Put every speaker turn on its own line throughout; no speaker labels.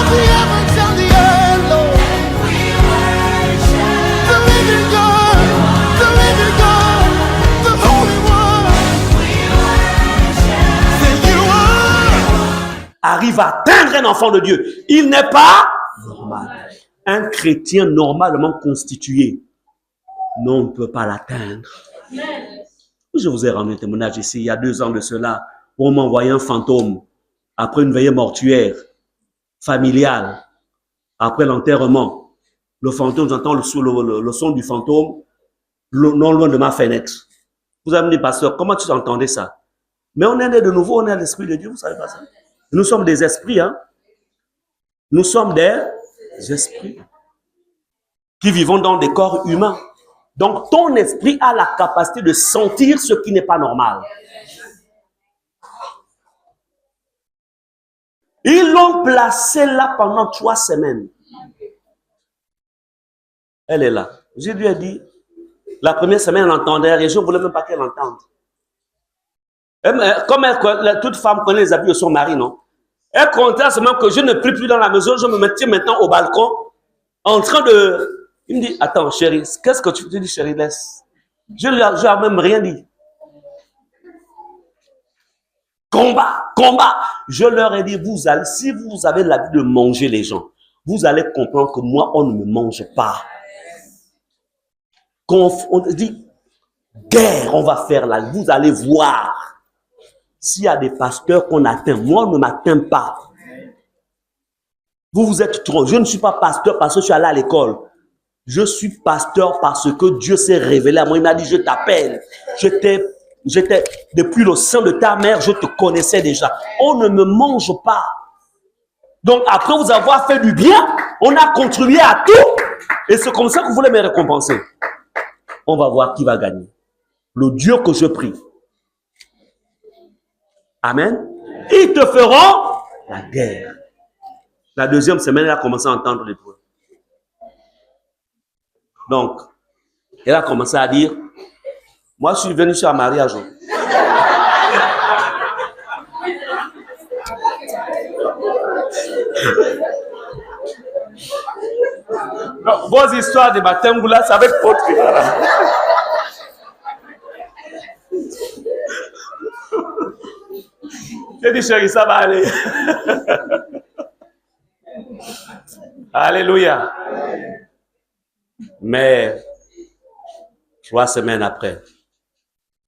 of the heavens and the earth, Lord. The living God, the Holy One. Say you are.
Arrive à atteindre un enfant de Dieu. Il n'est pas normal. Un chrétien normalement constitué, non, on ne peut pas l'atteindre. Je vous ai rendu un témoignage ici, il y a 2 ans de cela, où on m'a envoyé un fantôme après une veillée mortuaire familiale, après l'enterrement. Le fantôme, j'entends le son du fantôme non loin de ma fenêtre. Vous avez dit, pasteur, comment tu entendais ça? Mais on est né de nouveau, on est l'esprit de Dieu, vous savez pas ça? Nous sommes des esprits, hein? Nous sommes des esprits qui vivons dans des corps humains. Donc, ton esprit a la capacité de sentir ce qui n'est pas normal. Ils l'ont placée là pendant 3 semaines. Elle est là. Je lui ai dit, la première semaine, elle entendait rien. Je ne voulais même pas qu'elle entende. Comme toute femme connaît les habits de son mari, non? Elle comptait seulement que je ne prie plus dans la maison, je me mettais maintenant au balcon, en train de... Il me dit, attends chérie, qu'est-ce que tu dis chérie, laisse. Je lui ai même rien dit. Combat, combat. Je leur ai dit, vous allez, si vous avez l'habitude de manger les gens, vous allez comprendre que moi, on ne me mange pas. Quand on dit, guerre, on va faire là, vous allez voir. S'il y a des pasteurs qu'on atteint, moi, on ne m'atteint pas. Vous êtes trop. Je ne suis pas pasteur parce que je suis allé à l'école. Je suis pasteur parce que Dieu s'est révélé à moi. Il m'a dit, je t'appelle. J'étais, depuis le sein de ta mère, je te connaissais déjà. On ne me mange pas. Donc, après vous avoir fait du bien, on a contribué à tout. Et c'est comme ça que vous voulez me récompenser. On va voir qui va gagner. Le Dieu que je prie. Amen. Ils te feront la guerre. La deuxième semaine, elle a commencé à entendre les bruits. Donc, elle a commencé à dire, moi je suis venu sur un mariage. Non, vos histoires de baptême, là, ça va être autre. J'ai dit, chérie, ça va aller. Alléluia. Mais 3 semaines après,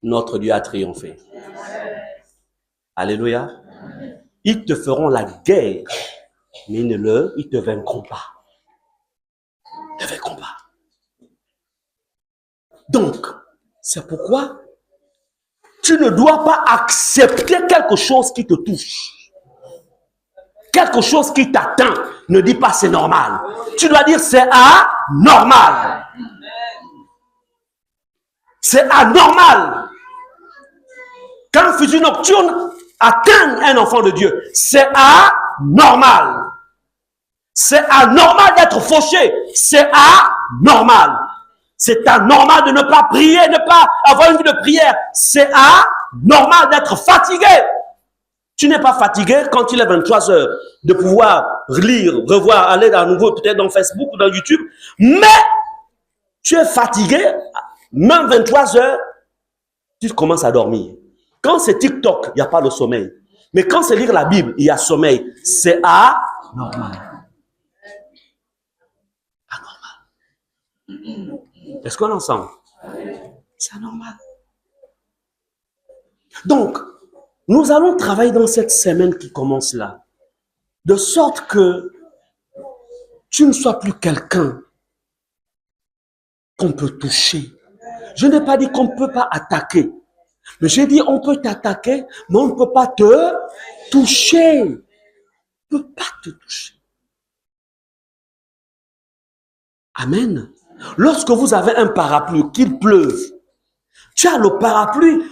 notre Dieu a triomphé. Alléluia. Ils te feront la guerre, mais ils ne te vaincront pas. Ils ne vaincront pas. Donc, c'est pourquoi tu ne dois pas accepter quelque chose qui te touche. Quelque chose qui t'atteint. Ne dis pas c'est normal. Tu dois dire c'est anormal. C'est anormal. Quand un fusil nocturne atteint un enfant de Dieu, c'est anormal. C'est anormal d'être fauché. C'est anormal. C'est anormal de ne pas prier, ne pas avoir une vie de prière. C'est anormal d'être fatigué. Tu n'es pas fatigué quand il est 23 heures de pouvoir lire, revoir, aller à nouveau peut-être dans Facebook ou dans YouTube. Mais tu es fatigué, même 23 heures, tu commences à dormir. Quand c'est TikTok, il n'y a pas de sommeil. Mais quand c'est lire la Bible, il y a sommeil. C'est anormal. Anormal. Est-ce qu'on est ensemble? C'est anormal. Donc, nous allons travailler dans cette semaine qui commence là, de sorte que tu ne sois plus quelqu'un qu'on peut toucher. Je n'ai pas dit qu'on ne peut pas attaquer, mais j'ai dit on peut t'attaquer, mais on ne peut pas te toucher. On ne peut pas te toucher. Amen. Lorsque vous avez un parapluie, qu'il pleuve, tu as le parapluie,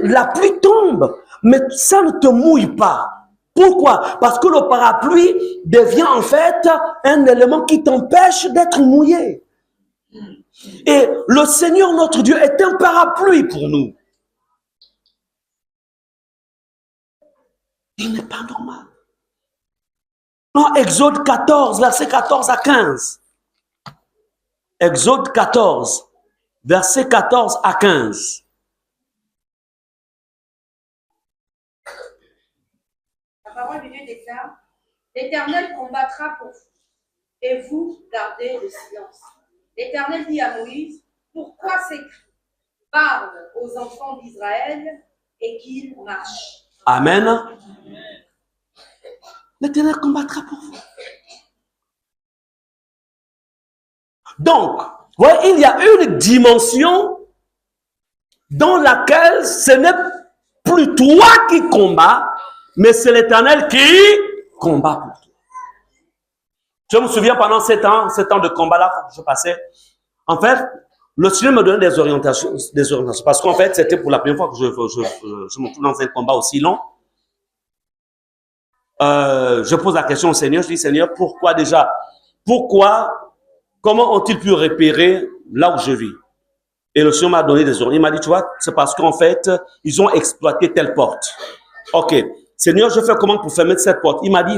la pluie tombe, mais ça ne te mouille pas. Pourquoi? Parce que le parapluie devient en fait un élément qui t'empêche d'être mouillé. Et le Seigneur notre Dieu est un parapluie pour nous. Il n'est pas normal. Dans Exode 14, verset 14 à 15. Exode 14, verset 14 à 15.
La parole de Dieu déclare, l'Éternel combattra pour vous, et vous gardez le silence. L'Éternel dit à Moïse, pourquoi ces cris? Parle aux enfants d'Israël et qu'ils marchent.
Amen. L'Éternel combattra pour vous. Donc, voyez, il y a une dimension dans laquelle ce n'est plus toi qui combats, mais c'est l'Éternel qui combat pour toi. Je me souviens pendant 7 ans de combat-là que je passais, en fait, le Seigneur me donnait des orientations, parce qu'en fait, c'était pour la première fois que je me trouve dans un combat aussi long. Je pose la question au Seigneur, je dis, Seigneur, comment ont-ils pu repérer là où je vis? Et le Seigneur m'a donné des ordres. Il m'a dit, tu vois, c'est parce qu'en fait, ils ont exploité telle porte. Ok, Seigneur, je fais comment pour fermer cette porte? Il m'a dit,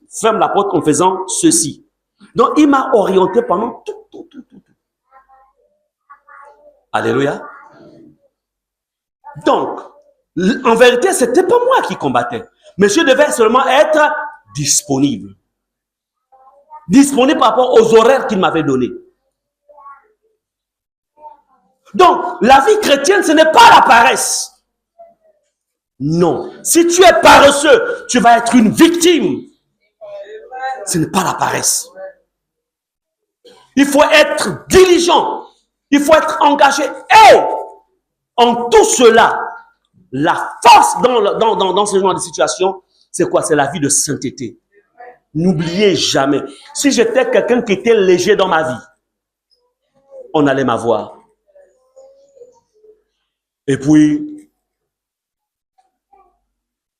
ferme la porte en faisant ceci. Donc, il m'a orienté pendant tout. Alléluia. Donc, en vérité, c'était pas moi qui combattais. Mais je devais seulement être disponible. Disponible par rapport aux horaires qu'il m'avait donnés. Donc, la vie chrétienne, ce n'est pas la paresse. Non. Si tu es paresseux, tu vas être une victime. Ce n'est pas la paresse. Il faut être diligent. Il faut être engagé. Et en tout cela, la force dans ce genre de situation, c'est quoi? C'est la vie de sainteté. N'oubliez jamais. Si j'étais quelqu'un qui était léger dans ma vie, on allait m'avoir. Et puis,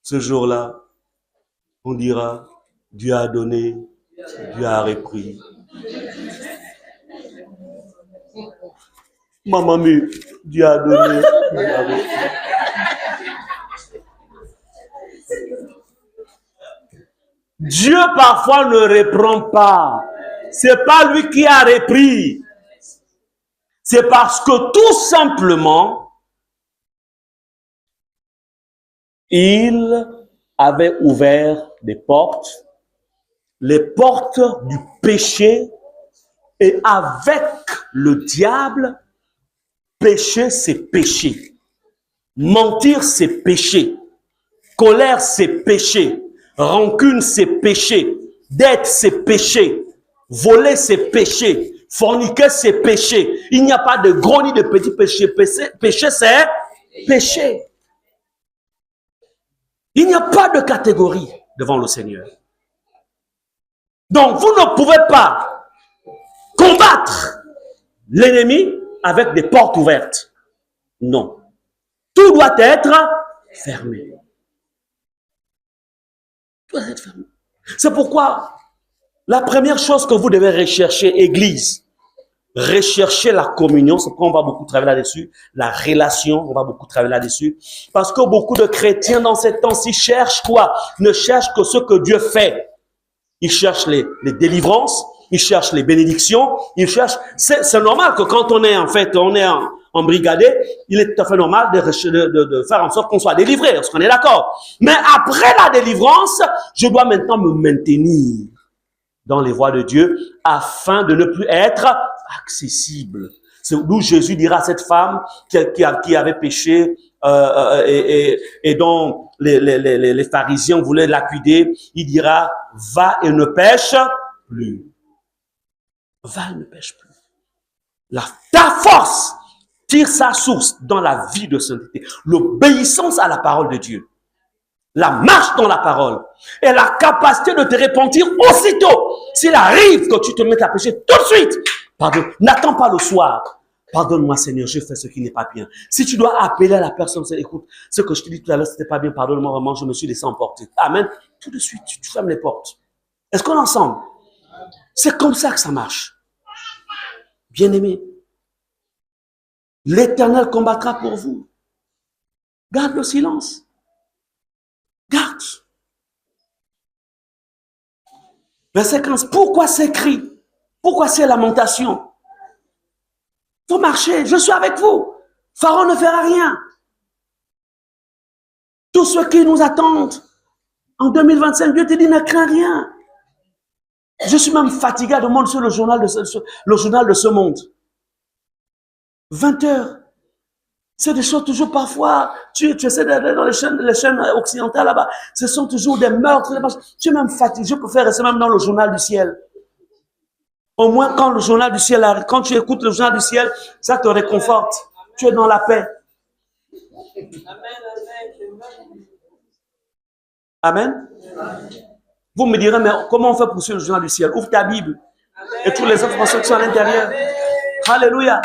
ce jour-là, on dira, Dieu a donné, Dieu a repris. Maman, Dieu a donné, Dieu a repris. Dieu parfois ne reprend pas. C'est pas lui qui a repris. C'est parce que tout simplement, il avait ouvert des portes, les portes du péché, et avec le diable, péché c'est péché. Mentir c'est péché. Colère c'est péché. Rancune c'est péché. Dette c'est péché. Voler c'est péché. Forniquer c'est péché. Il n'y a pas de gros ni de petits péchés. Péché c'est péché. Il n'y a pas de catégorie devant le Seigneur. Donc vous ne pouvez pas combattre l'ennemi avec des portes ouvertes. Non. Tout doit être fermé. Tout doit être fermé. C'est pourquoi la première chose que vous devez rechercher, Église, rechercher la communion, c'est pourquoi on va beaucoup travailler là-dessus, la relation, on va beaucoup travailler là-dessus, parce que beaucoup de chrétiens dans ces temps-ci cherchent quoi? Ne cherchent que ce que Dieu fait. Ils cherchent les délivrances, ils cherchent les bénédictions, ils cherchent... C'est normal que quand on est en brigadé, il est tout à fait normal de faire en sorte qu'on soit délivré, parce qu'on est d'accord. Mais après la délivrance, je dois maintenant me maintenir dans les voies de Dieu afin de ne plus être accessible. C'est d'où Jésus dira à cette femme qui avait péché et dont les pharisiens voulaient l'accuser, il dira, va et ne pêche plus. Va et ne pêche plus. Ta force tire sa source dans la vie de sainteté, l'obéissance à la parole de Dieu, la marche dans la parole et la capacité de te repentir aussitôt. S'il arrive que tu te mettes à pécher tout de suite, pardon, n'attends pas le soir. Pardonne-moi Seigneur, j'ai fait ce qui n'est pas bien. Si tu dois appeler à la personne, écoute, ce que je te dis tout à l'heure, c'était pas bien, pardonne-moi vraiment, je me suis laissé emporter. Amen. Tout de suite, tu fermes les portes. Est-ce qu'on est ensemble? C'est comme ça que ça marche. Bien-aimé, l'Éternel combattra pour vous. Garde le silence. Garde. Verset 15. Pourquoi ces cris? Pourquoi ces lamentations? Vous marchez, je suis avec vous. Pharaon ne fera rien. Tous ceux qui nous attendent en 2025, Dieu te dit, ne crains rien. Je suis même fatigué de monter sur le journal de ce monde. 20 heures. C'est des choses toujours parfois, tu essaies d'aller dans les chaînes occidentales là-bas, ce sont toujours des meurtres. Tu es même fatigué, je préfère rester même dans le journal du ciel. Au moins quand le journal du ciel arrive, quand tu écoutes le journal du ciel, ça te réconforte. Tu es dans la paix. Amen. Vous me direz, mais comment on fait pour suivre le journal du ciel? Ouvre ta Bible. Et tous les autres pensent qui sont à l'intérieur. Alléluia.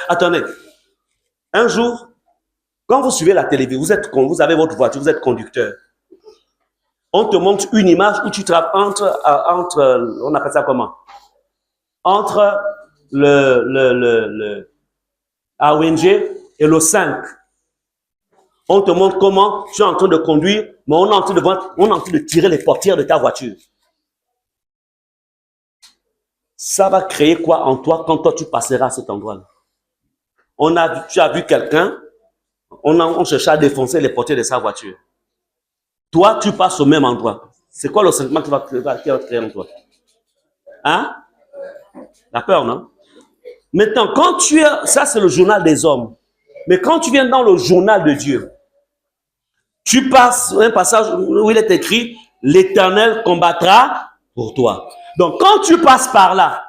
Attendez. Un jour, quand vous suivez la télévision, vous avez votre voiture, vous êtes conducteur. On te montre une image où tu travailles entre, on appelle ça comment? Entre le AONG et le 5. On te montre comment tu es en train de conduire, mais on est en train de tirer les portières de ta voiture. Ça va créer quoi en toi quand toi tu passeras à cet endroit-là? Tu as vu quelqu'un, on cherchait à défoncer les portières de sa voiture. Toi, tu passes au même endroit. C'est quoi le sentiment qui va créer en toi? Hein? La peur, non? Maintenant, quand tu es, ça c'est le journal des hommes. Mais quand tu viens dans le journal de Dieu, tu passes un passage où il est écrit, l'Éternel combattra pour toi. Donc, quand tu passes par là,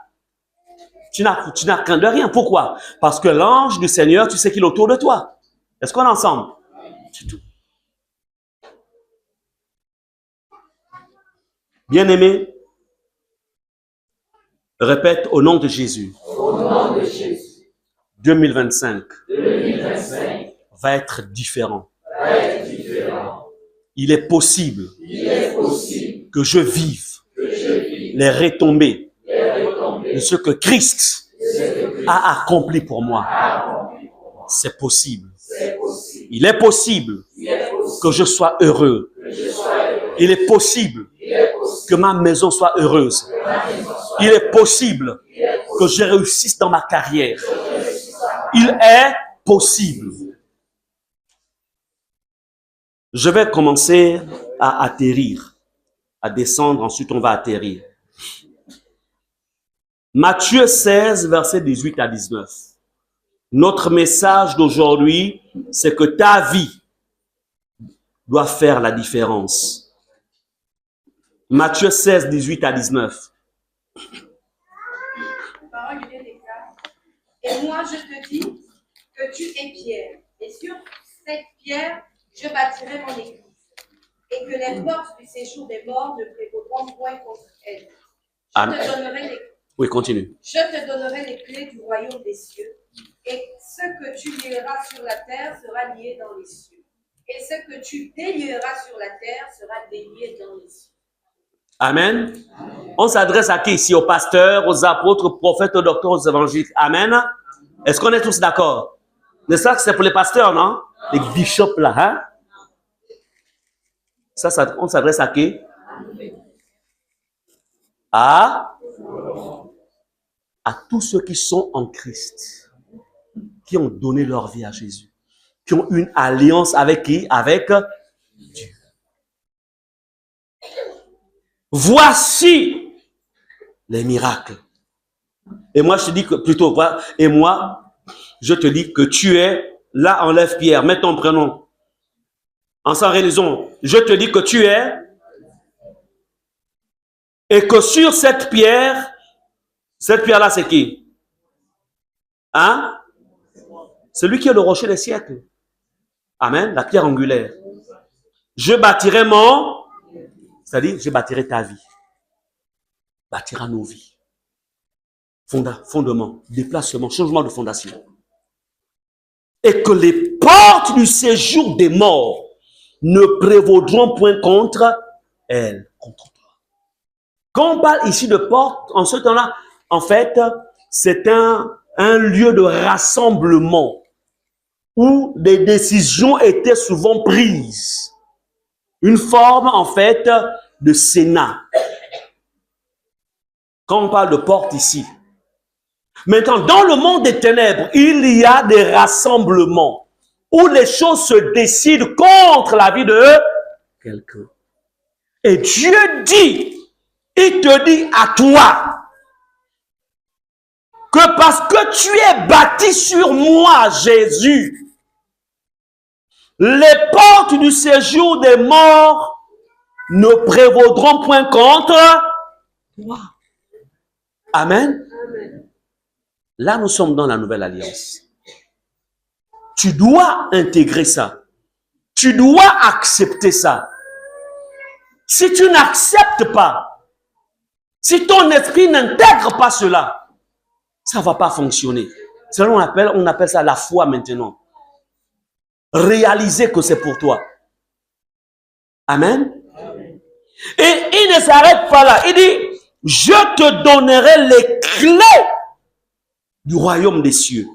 tu n'as craint de rien. Pourquoi? Parce que l'ange du Seigneur, tu sais qu'il est autour de toi. Est-ce qu'on est ensemble? C'est tout. Bien-aimé, répète au nom de Jésus.
Au nom de Jésus.
2025 va être différent. Il est possible que je vive les retombées de ce que Christ a accompli pour moi. C'est possible. Il est possible que je sois heureux. Il est possible que ma maison soit heureuse. Il est possible que je réussisse dans ma carrière. Il est possible. Je vais commencer à atterrir, à descendre, ensuite on va atterrir. Matthieu 16, versets 18 à 19. Notre message d'aujourd'hui, c'est que ta vie doit faire la différence. Matthieu 16, 18 à 19.
La parole de Dieu déclare. Et moi je te dis que tu es Pierre, et sur cette pierre je bâtirai mon église, et que les portes du séjour des morts ne prévaudront point contre elle.
Oui, continue.
Je te donnerai les clés du royaume des cieux, et ce que tu lieras sur la terre sera lié dans les cieux, et ce que tu délieras sur la terre sera délié dans les cieux.
Amen. On s'adresse à qui ici? Aux pasteurs, aux apôtres, aux prophètes, aux docteurs, aux évangélistes. Amen. Est-ce qu'on est tous d'accord? N'est-ce pas que c'est pour les pasteurs, non? Les bishops là, hein? Ça, on s'adresse à qui? À tous ceux qui sont en Christ, qui ont donné leur vie à Jésus, qui ont une alliance avec qui? Avec Dieu. Voici les miracles. Et moi, je te dis que plutôt, et moi, je te dis que tu es, là, enlève Pierre, mets ton prénom. En sans raison, je te dis que tu es, et que sur cette pierre-là, c'est qui? Hein? Celui qui est le rocher des siècles. Amen, la pierre angulaire. Je bâtirai c'est-à-dire, je bâtirai ta vie. Bâtira nos vies. Fondement, déplacement, changement de fondation. Et que les portes du séjour des morts ne prévaudront point contre elle, contre toi. Quand on parle ici de porte, en ce temps-là, en fait, c'est un lieu de rassemblement où des décisions étaient souvent prises. Une forme, en fait, de Sénat. Quand on parle de porte ici. Maintenant, dans le monde des ténèbres, il y a des rassemblements où les choses se décident contre la vie de quelqu'un. Et Dieu dit, il te dit à toi, que parce que tu es bâti sur moi, Jésus, les portes du séjour des morts ne prévaudront point contre toi. Amen. Là, nous sommes dans la nouvelle alliance. Tu dois intégrer ça. Tu dois accepter ça. Si tu n'acceptes pas, si ton esprit n'intègre pas cela, ça ne va pas fonctionner. C'est ce qu'on appelle, on appelle ça la foi maintenant. Réaliser que c'est pour toi. Amen. Et il ne s'arrête pas là. Il dit, je te donnerai les clés du royaume des cieux.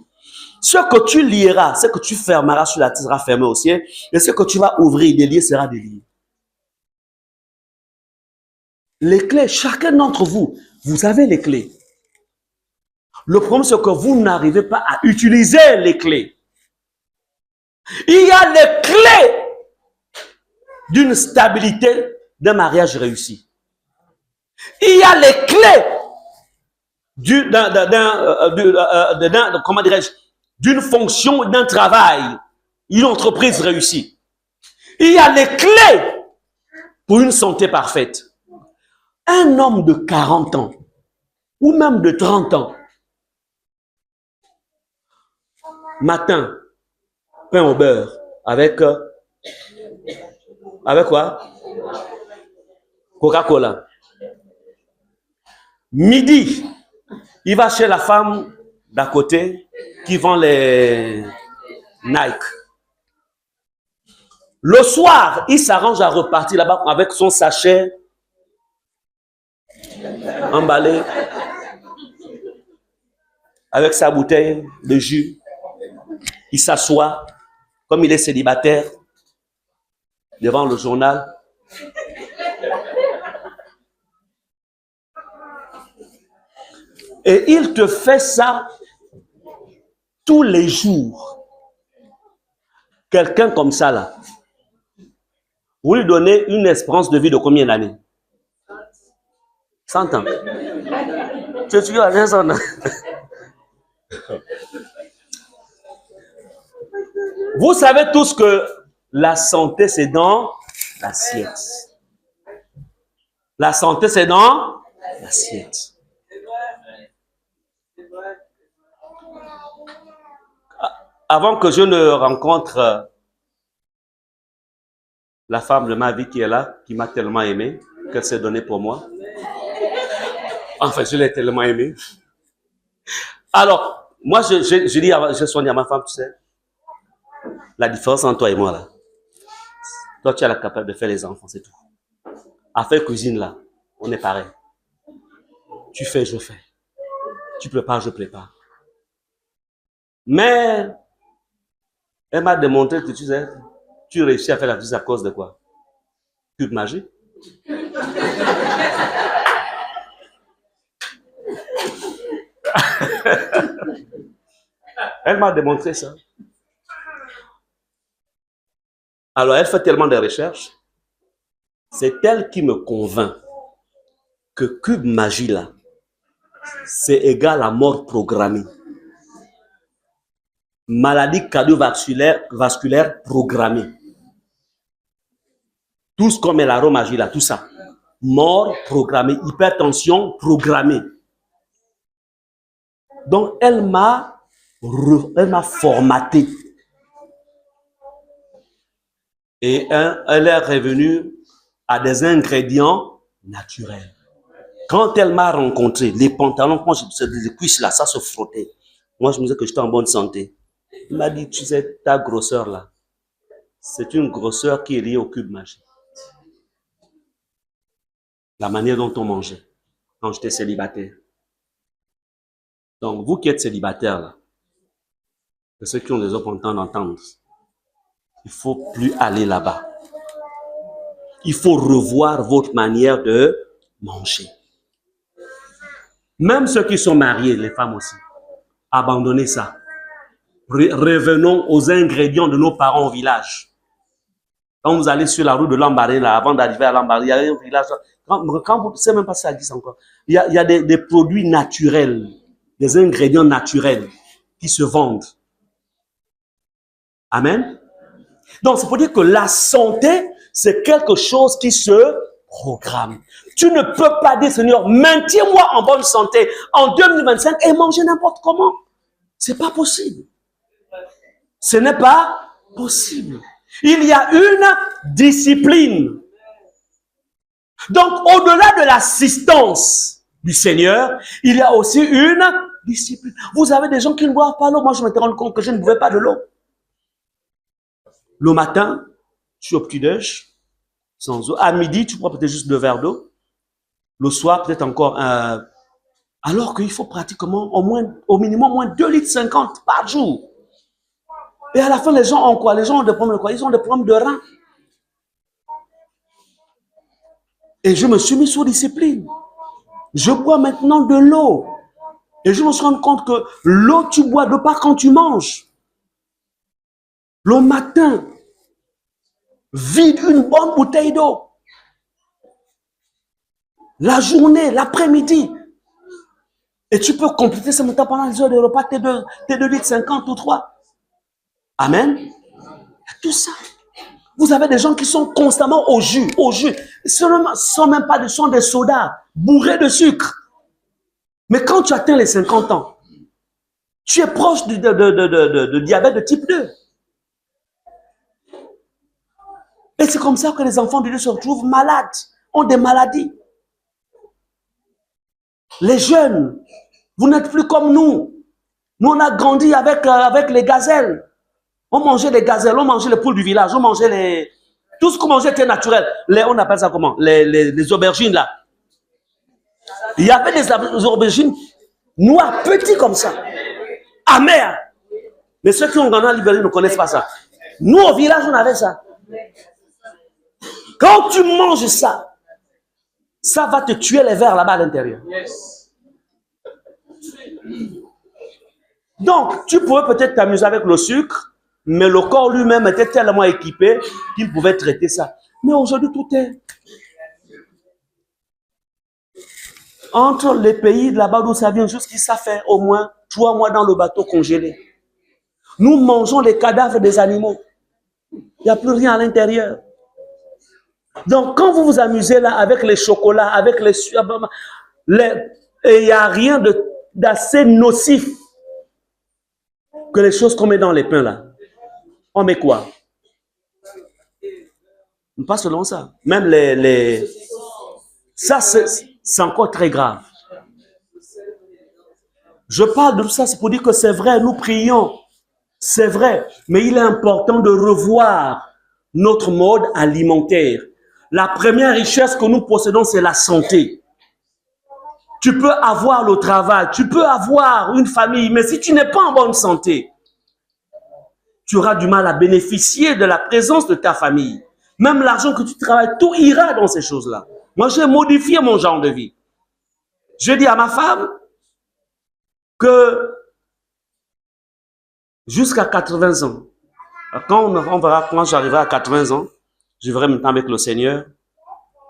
Ce que tu lieras, ce que tu fermeras sur la terre sera fermé au ciel. Et ce que tu vas ouvrir, délier sera délié. Les clés, chacun d'entre vous, vous avez les clés. Le problème, c'est que vous n'arrivez pas à utiliser les clés. Il y a les clés d'une stabilité d'un mariage réussi. Il y a les clés comment dirais-je, d'une fonction, d'un travail, une entreprise réussie. Il y a les clés pour une santé parfaite. Un homme de 40 ans, ou même de 30 ans, matin, pain au beurre, avec quoi? Coca-Cola. Midi, il va chez la femme d'à côté qui vend les Nike. Le soir, il s'arrange à repartir là-bas avec son sachet emballé, avec sa bouteille de jus. Il s'assoit, comme il est célibataire, devant le journal. Et il te fait ça tous les jours. Quelqu'un comme ça, là, vous lui donnez une espérance de vie de combien d'années? 100 ans. Tu as 100 ans. Vous savez tous que la santé, c'est dans l'assiette. La santé, c'est dans l'assiette. Avant que je ne rencontre la femme de ma vie qui est là, qui m'a tellement aimé, qu'elle s'est donnée pour moi. Enfin, je l'ai tellement aimé. Alors, moi, je dis, je soigne à ma femme, tu sais, la différence entre toi et moi, là. Toi, tu as la capacité de faire les enfants, c'est tout. À faire cuisine, là, on est pareil. Tu fais, je fais. Tu prépares, je prépare. Mais, elle m'a démontré que tu sais, tu réussis à faire la cuisine à cause de quoi? Pure magie. Elle m'a démontré ça. Alors, elle fait tellement de recherches. C'est elle qui me convainc que Cube Magie, là, c'est égal à mort programmée. Maladie cardiovasculaire programmée. Tout ce comme l'aromagie, là, tout ça. Mort programmée, hypertension programmée. Donc, elle m'a formaté. Et elle est revenue à des ingrédients naturels. Quand elle m'a rencontré, les pantalons, quand les cuisses là, ça se frottait. Moi, je me disais que j'étais en bonne santé. Il m'a dit, tu sais, ta grosseur là, c'est une grosseur qui est liée au Cube Magie. La manière dont on mangeait quand j'étais célibataire. Donc, vous qui êtes célibataire là, et ceux qui ont des autres contents d'entendre, il ne faut plus aller là-bas. il faut revoir votre manière de manger. Même ceux qui sont mariés, les femmes aussi, abandonnez ça. Revenons aux ingrédients de nos parents au village. Quand vous allez sur la route de Lambaréné, là, avant d'arriver à Lambaréné, il y a un village. Quand vous ne savez même pas si ça existe encore, il y a des produits naturels, des ingrédients naturels qui se vendent. Amen. Donc, c'est pour dire que la santé, c'est quelque chose qui se programme. Tu ne peux pas dire, Seigneur, maintiens-moi en bonne santé en 2025 et manger n'importe comment. C'est pas possible. Ce n'est pas possible. Il y a une discipline. Donc, au-delà de l'assistance du Seigneur, il y a aussi une discipline. Vous avez des gens qui ne boivent pas l'eau. Moi, je me suis rendu compte que je ne buvais pas de l'eau. Le matin, je suis au petit-déj, sans eau. À midi, tu prends peut-être juste 2 verres d'eau. Le soir, peut-être encore un... Alors qu'il faut pratiquement au minimum moins 2,50 litres par jour. Et à la fin, les gens ont quoi? Les gens ont des problèmes de quoi? Ils ont des problèmes de reins. Et je me suis mis sous discipline. Je bois maintenant de l'eau. Et je me suis rendu compte que l'eau, tu bois de pas quand tu manges. Le matin, vide une bonne bouteille d'eau. La journée, l'après-midi. Et tu peux compléter ce matin pendant les heures de repas, tes 2 litres 50 ou 3. Amen. Tout ça. Vous avez des gens qui sont constamment au jus. Ce ne sont même pas des sodas bourrés de sucre. Mais quand tu atteins les 50 ans, tu es proche de diabète de type 2. Et c'est comme ça que les enfants de Dieu se retrouvent malades, ont des maladies. Les jeunes, vous n'êtes plus comme nous. Nous, on a grandi avec les gazelles. On mangeait les gazelles, on mangeait les poules du village, on mangeait les... Tout ce qu'on mangeait était naturel. On appelle ça comment? Les aubergines, là. Il y avait des aubergines noires, petits comme ça. Amères. Mais ceux qui ont grandi en Libérie ne connaissent pas ça. Nous, au village, on avait ça. Quand tu manges ça, ça va te tuer les vers là-bas à l'intérieur. Donc, tu pouvais peut-être t'amuser avec le sucre, mais le corps lui-même était tellement équipé qu'il pouvait traiter ça. Mais aujourd'hui, tout est... Entre les pays de là-bas d'où ça vient, jusqu'ici, ça fait au moins 3 mois dans le bateau congelé. Nous mangeons les cadavres des animaux. Il n'y a plus rien à l'intérieur. Donc, quand vous vous amusez là avec les chocolats, avec les... Et il n'y a rien d'assez nocif que les choses qu'on met dans les pains là. On met quoi? Pas seulement ça. Même ça, c'est encore très grave. Je parle de tout ça, c'est pour dire que c'est vrai, nous prions. C'est vrai. Mais il est important de revoir notre mode alimentaire. La première richesse que nous possédons, c'est la santé. Tu peux avoir le travail, tu peux avoir une famille, mais si tu n'es pas en bonne santé, tu auras du mal à bénéficier de la présence de ta famille. Même l'argent que tu travailles, tout ira dans ces choses-là. Moi, j'ai modifié mon genre de vie. Je dis à ma femme que jusqu'à 80 ans, quand on verra quand j'arriverai à 80 ans, je verrai maintenant avec le Seigneur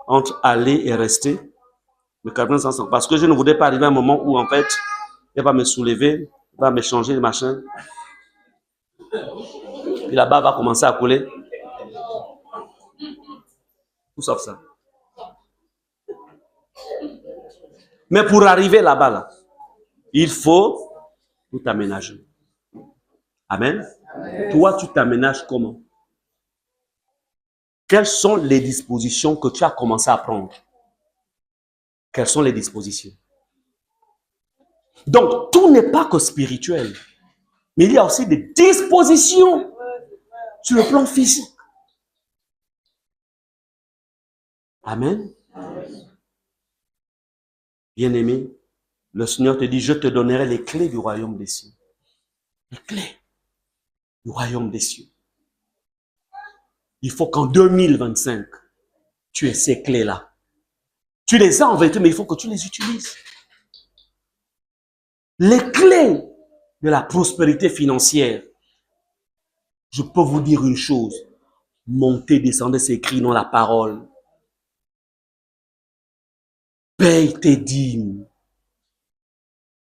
entre aller et rester. Mais 80 ans, parce que je ne voudrais pas arriver à un moment où en fait, il va me soulever, il va me changer le machin. Et là-bas va commencer à couler. Tout sauf ça. Mais pour arriver là-bas, là, il faut tout aménager. Amen. Amen. Toi, tu t'aménages comment? Quelles sont les dispositions que tu as commencé à prendre? Quelles sont les dispositions? Donc, tout n'est pas que spirituel. Mais il y a aussi des dispositions sur le plan physique. Amen. Bien-aimé, le Seigneur te dit, je te donnerai les clés du royaume des cieux. Les clés du royaume des cieux. Il faut qu'en 2025, Tu es ces clés-là. Tu les as en vérité, mais il faut que tu les utilises. Les clés de la prospérité financière. Je peux vous dire une chose. Montez, descendez, c'est écrit dans la parole. Paye tes dîmes.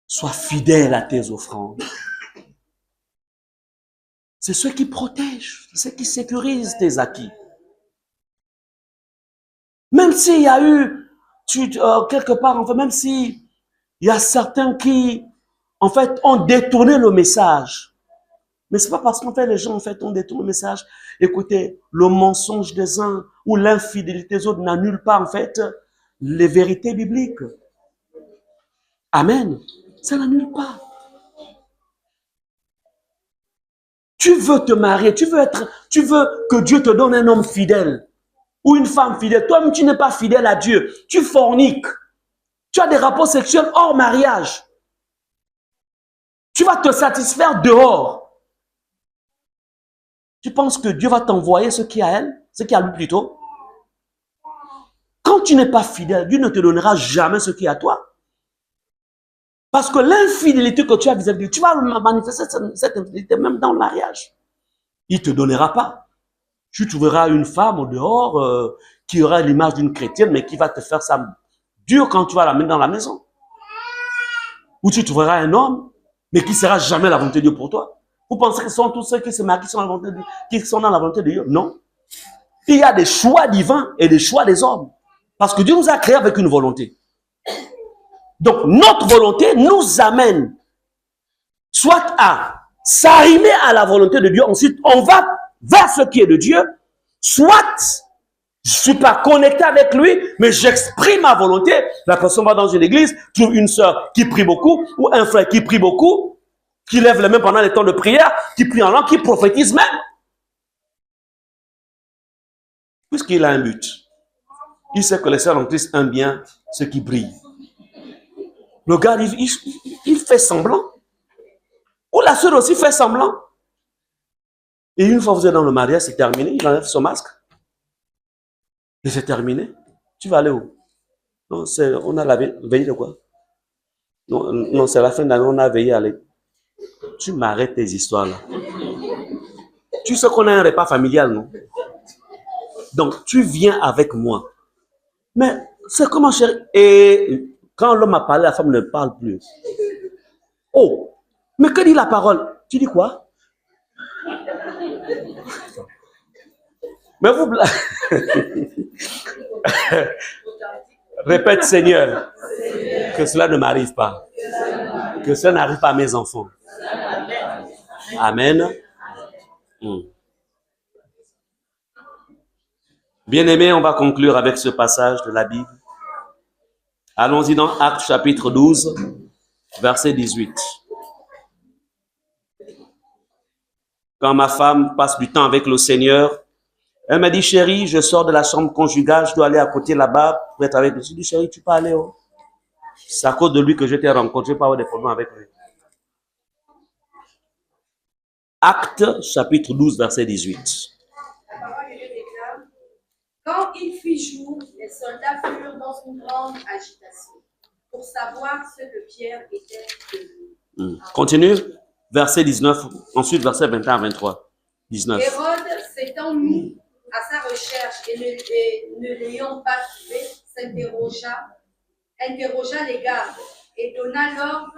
Sois fidèle à tes offrandes. C'est ce qui protège, c'est ce qui sécurise tes acquis. Même s'il y a eu, quelque part, en fait, même s'il y a certains qui, en fait, ont détourné le message. Mais c'est pas parce qu'en fait, les gens, en fait, ont détourné le message. Écoutez, le mensonge des uns ou l'infidélité des autres n'annule pas, en fait, les vérités bibliques. Amen. Ça n'annule pas. Tu veux te marier, tu veux que Dieu te donne un homme fidèle ou une femme fidèle. Toi-même, tu n'es pas fidèle à Dieu. Tu forniques. Tu as des rapports sexuels hors mariage. Tu vas te satisfaire dehors. Tu penses que Dieu va t'envoyer ce qui est à elle, ce qui est à lui plutôt? Quand tu n'es pas fidèle, Dieu ne te donnera jamais ce qui est à toi. Parce que l'infidélité que tu as vis-à-vis de Dieu, tu vas manifester cette infidélité même dans le mariage. Il ne te donnera pas. Tu trouveras une femme au dehors qui aura l'image d'une chrétienne, mais qui va te faire ça dur quand tu vas la mettre dans la maison. Ou tu trouveras un homme, mais qui ne sera jamais la volonté de Dieu pour toi. Vous pensez que ce sont tous ceux qui se marient qui sont dans la volonté de Dieu? Non. Il y a des choix divins et des choix des hommes. Parce que Dieu nous a créés avec une volonté. Donc, notre volonté nous amène soit à s'arrimer à la volonté de Dieu, ensuite on va vers ce qui est de Dieu, soit je ne suis pas connecté avec lui, mais j'exprime ma volonté. La personne va dans une église, trouve une sœur qui prie beaucoup, ou un frère qui prie beaucoup, qui lève les mains pendant les temps de prière, qui prie en langue, qui prophétise même. Puisqu'il a un but. Il sait que les sœurs en Christ aiment bien ceux qui brillent. Le gars, il fait semblant. Ou la sœur aussi fait semblant. Et une fois que vous êtes dans le mariage, c'est terminé. Il enlève son masque. Et c'est terminé. Tu vas aller où? Non, on a la veillée de quoi? Non, c'est la fin d'année, on a veillé à aller. Tu m'arrêtes tes histoires là. Tu sais qu'on a un repas familial, non? Donc, tu viens avec moi. Mais c'est comment, chérie? Et quand l'homme a parlé, la femme ne parle plus. Oh, mais que dit la parole? Tu dis quoi? Mais vous... Répète, Seigneur, que cela ne m'arrive pas. Que cela n'arrive pas à mes enfants. Amen. Bien-aimés, on va conclure avec ce passage de la Bible. Allons-y dans Actes chapitre 12, verset 18. Quand ma femme passe du temps avec le Seigneur, elle m'a dit, chérie, je sors de la chambre conjugale, je dois aller à côté là-bas pour être avec lui. Je dis, chérie, tu peux aller où? C'est à cause de lui que je t'ai rencontré, je n'ai pas avoir des problèmes avec lui. Actes chapitre 12, verset 18.
La parole de Dieu déclare, quand il fit jour, les soldats furent dans une grande agitation pour savoir ce que Pierre était devenu.
Continue, verset 19, ensuite verset 21 à 23. 19.
Hérode s'étant mis à sa recherche et ne l'ayant pas trouvé, interrogea les gardes et donna l'ordre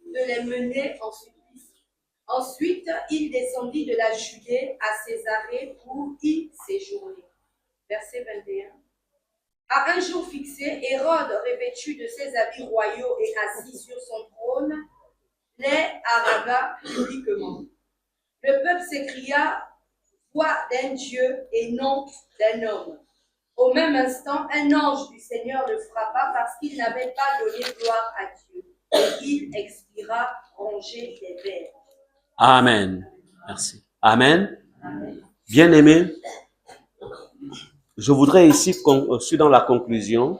de les mener en supplice. Ensuite, il descendit de la Judée à Césarée pour y séjourner. Verset 21. À un jour fixé, Hérode, revêtu de ses habits royaux et assis sur son trône, les haragua publiquement. Le peuple s'écria, voix d'un Dieu et non d'un homme. Au même instant, un ange du Seigneur le frappa parce qu'il n'avait pas donné gloire à Dieu. Et il expira rongé des vers.
Amen. Merci. Amen. Bien-aimés, je voudrais ici, je suis dans la conclusion,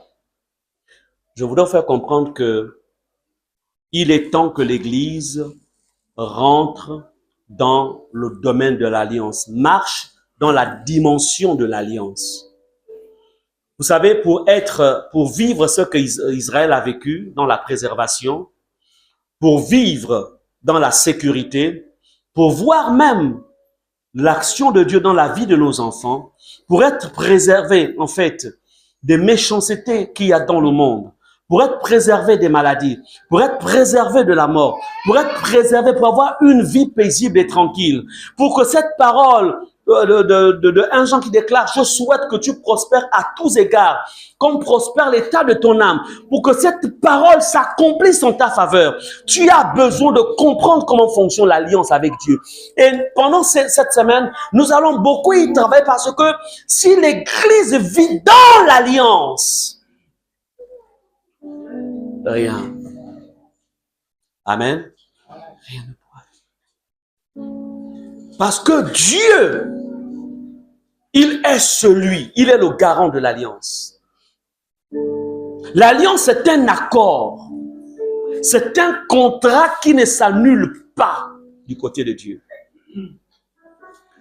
je voudrais faire comprendre que il est temps que l'Église rentre dans le domaine de l'alliance, marche dans la dimension de l'alliance. Vous savez, pour vivre ce qu'Israël a vécu dans la préservation, pour vivre dans la sécurité, pour voir même l'action de Dieu dans la vie de nos enfants, pour être préservé, en fait, des méchancetés qu'il y a dans le monde, pour être préservé des maladies, pour être préservé de la mort, pour être préservé, pour avoir une vie paisible et tranquille, pour que cette parole de 1 Jean qui déclare « Je souhaite que tu prospères à tous égards, comme prospère l'état de ton âme. » Pour que cette parole s'accomplisse en ta faveur, tu as besoin de comprendre comment fonctionne l'alliance avec Dieu. Et pendant cette semaine, nous allons beaucoup y travailler parce que si l'Église vit dans l'alliance, rien. Amen. Rien ne pourra. Parce que Dieu, il est le garant de l'alliance. L'alliance est un accord. C'est un contrat qui ne s'annule pas du côté de Dieu.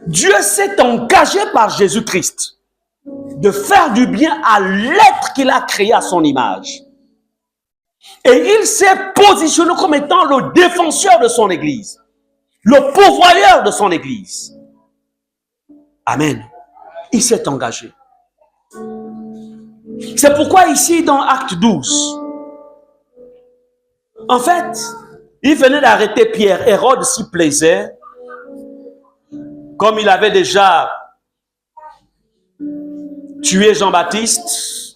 Dieu s'est engagé par Jésus-Christ de faire du bien à l'être qu'il a créé à son image. Et il s'est positionné comme étant le défenseur de son Église, le pourvoyeur de son Église. Amen. Il s'est engagé. C'est pourquoi ici dans Acte 12, en fait, il venait d'arrêter Pierre. Hérode s'y plaisait, comme il avait déjà tué Jean-Baptiste.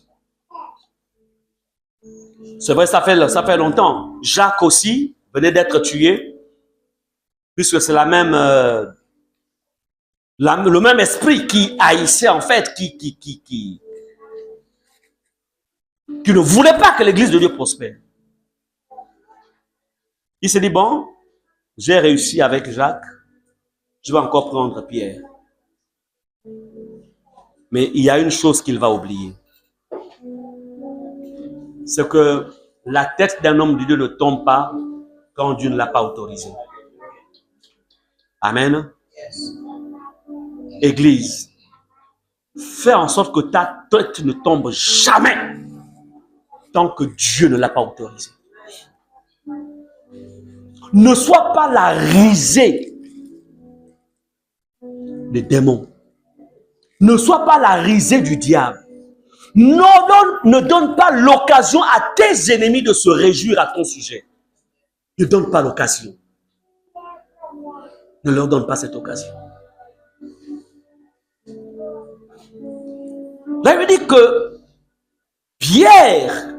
C'est vrai, ça fait longtemps. Jacques aussi venait d'être tué, puisque c'est le même esprit qui haïssait, en fait, qui ne voulait pas que l'église de Dieu prospère. Il s'est dit, bon, j'ai réussi avec Jacques, je vais encore prendre Pierre. Mais il y a une chose qu'il va oublier. C'est que la tête d'un homme de Dieu ne tombe pas quand Dieu ne l'a pas autorisé. Amen. Église, fais en sorte que ta tête ne tombe jamais tant que Dieu ne l'a pas autorisé. Ne sois pas la risée des démons. Ne sois pas la risée du diable. Ne donne pas l'occasion à tes ennemis de se réjouir à ton sujet. Ne donne pas l'occasion. Ne leur donne pas cette occasion. Là, il veut dire que Pierre,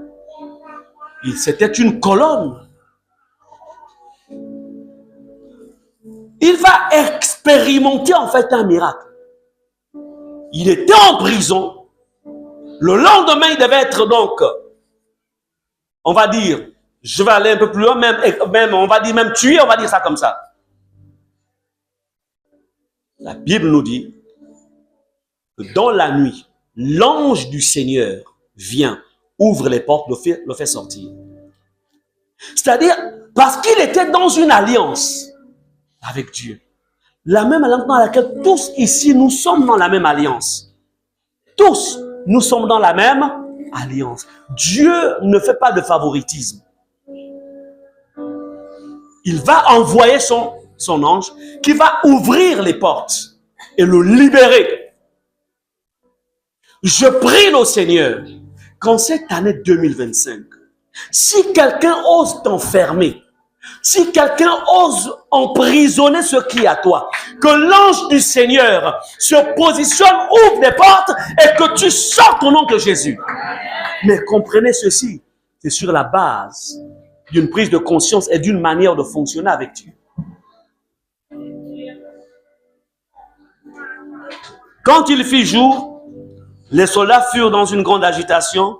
c'était une colonne. Il va expérimenter en fait un miracle. Il était en prison. Le lendemain, il devait être donc, on va dire, je vais aller un peu plus loin, même on va dire même tué, on va dire ça comme ça. La Bible nous dit que dans la nuit, l'ange du Seigneur vient, ouvre les portes, le fait sortir. C'est-à-dire, parce qu'il était dans une alliance avec Dieu. La même alliance dans laquelle tous ici, nous sommes dans la même alliance. Tous, nous sommes dans la même alliance. Dieu ne fait pas de favoritisme. Il va envoyer son ange qui va ouvrir les portes et le libérer. Je prie le Seigneur qu'en cette année 2025, si quelqu'un ose t'enfermer, si quelqu'un ose emprisonner ce qui est à toi, que l'ange du Seigneur se positionne, ouvre des portes et que tu sortes au nom de Jésus. Mais comprenez ceci, c'est sur la base d'une prise de conscience et d'une manière de fonctionner avec Dieu. Quand il fit jour, les soldats furent dans une grande agitation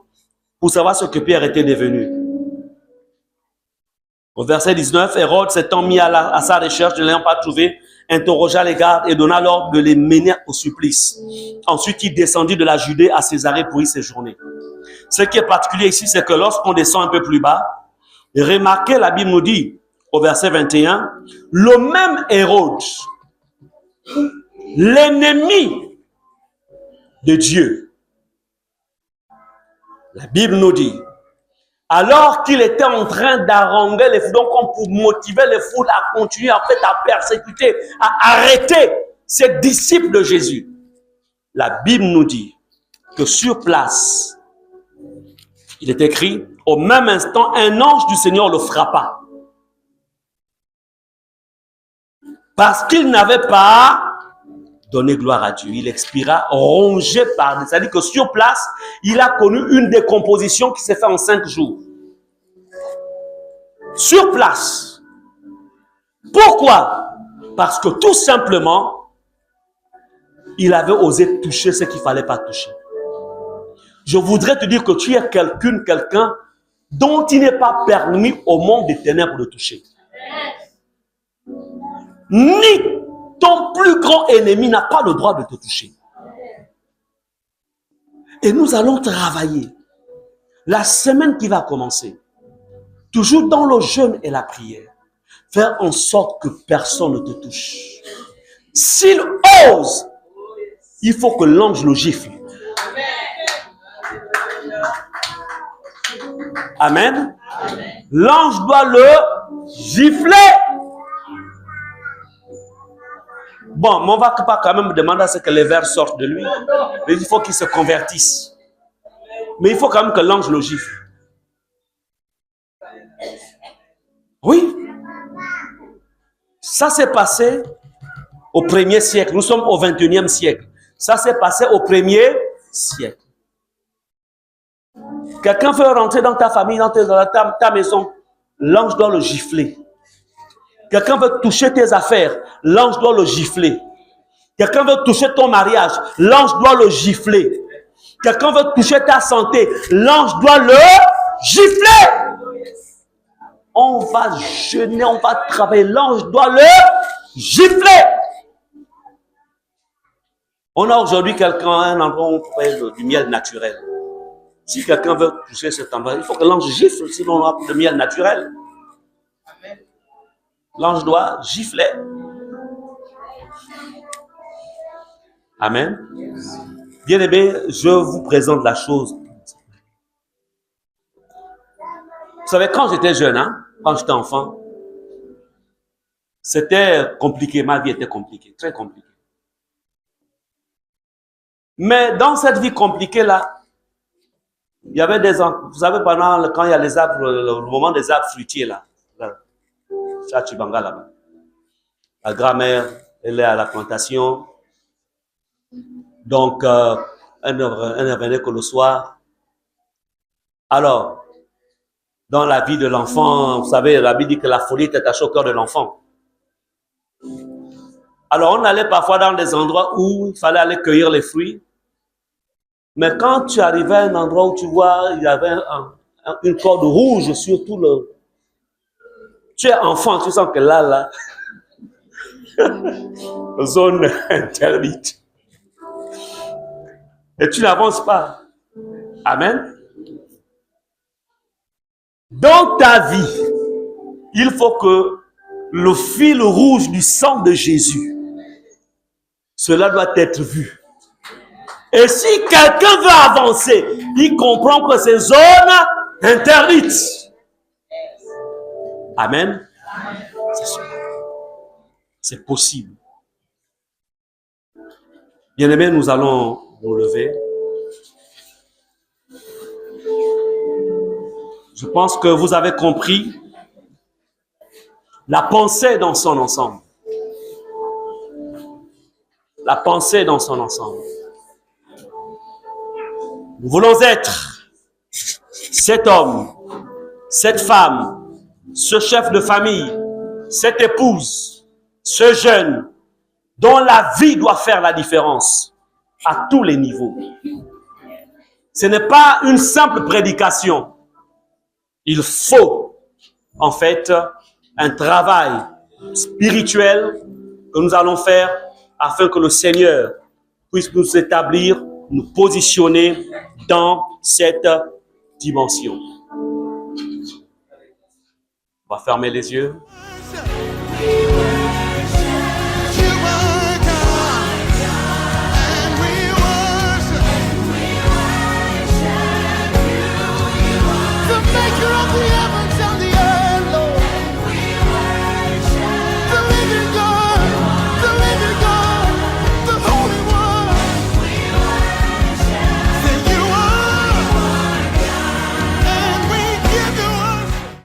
pour savoir ce que Pierre était devenu. Au verset 19, Hérode s'étant mis à sa recherche, ne l'ayant pas trouvé, interrogea les gardes et donna l'ordre de les mener au supplice. Ensuite, il descendit de la Judée à Césarée pour y séjourner. Ce qui est particulier ici, c'est que lorsqu'on descend un peu plus bas, remarquez, la Bible nous dit, au verset 21, le même Hérode, l'ennemi de Dieu, La Bible nous dit, alors qu'il était en train d'haranguer les foules, donc pour motiver les foules à continuer en fait à persécuter, à arrêter ces disciples de Jésus, la Bible nous dit que sur place, il est écrit, au même instant, un ange du Seigneur le frappa. Parce qu'il n'avait pas donné gloire à Dieu. Il expira rongé par... C'est-à-dire que sur place, il a connu une décomposition qui s'est faite en 5 jours. Sur place. Pourquoi? Parce que tout simplement, il avait osé toucher ce qu'il ne fallait pas toucher. Je voudrais te dire que tu es quelqu'un dont il n'est pas permis au monde des ténèbres de toucher. Ni ton plus grand ennemi n'a pas le droit de te toucher. Et nous allons travailler la semaine qui va commencer, toujours dans le jeûne et la prière, faire en sorte que personne ne te touche. S'il ose, il faut que l'ange le gifle. Amen. L'ange doit le gifler. Bon, mais on ne va pas quand même demander à ce que les vers sortent de lui. Mais il faut qu'il se convertisse. Mais il faut quand même que l'ange le gifle. Oui. Ça s'est passé au 1er siècle. Nous sommes au 21e siècle. Ça s'est passé au 1er siècle. Quelqu'un veut rentrer dans ta famille, dans ta maison, l'ange doit le gifler. Quelqu'un veut toucher tes affaires, l'ange doit le gifler. Quelqu'un veut toucher ton mariage, l'ange doit le gifler. Quelqu'un veut toucher ta santé, l'ange doit le gifler. On va jeûner, on va travailler, l'ange doit le gifler. On a aujourd'hui un endroit où on fait du miel naturel. Si quelqu'un veut toucher cet endroit, il faut que l'ange gifle, sinon on a de miel naturel. L'ange doit gifler. Amen. Bien-aimés, je vous présente la chose. Vous savez, quand j'étais jeune, quand j'étais enfant, c'était compliqué, ma vie était compliquée, très compliquée. Mais dans cette vie compliquée-là, il y avait des arbres. Vous savez, quand il y a les arbres, le moment des arbres fruitiers, là, Chachibanga, là-bas. La grand-mère, elle est à la plantation. Donc, elle ne venait que le soir. Alors, dans la vie de l'enfant, vous savez, la Bible dit que la folie est attachée au cœur de l'enfant. Alors, on allait parfois dans des endroits où il fallait aller cueillir les fruits. Mais quand tu arrivais à un endroit où tu vois, il y avait une corde rouge sur tout le... Tu es enfant, tu sens que là, zone interdite. Et tu n'avances pas. Amen. Dans ta vie, il faut que le fil rouge du sang de Jésus, cela doit être vu. Et si quelqu'un veut avancer, il comprend que c'est zone interdite. Amen. C'est sûr. C'est possible. Bien-aimés, nous allons nous lever. Je pense que vous avez compris la pensée dans son ensemble. La pensée dans son ensemble. Nous voulons être cet homme, cette femme, ce chef de famille, cette épouse, ce jeune, dont la vie doit faire la différence à tous les niveaux. Ce n'est pas une simple prédication. Il faut, en fait, un travail spirituel que nous allons faire afin que le Seigneur puisse nous établir, nous positionner dans cette dimension. On va fermer les yeux.
We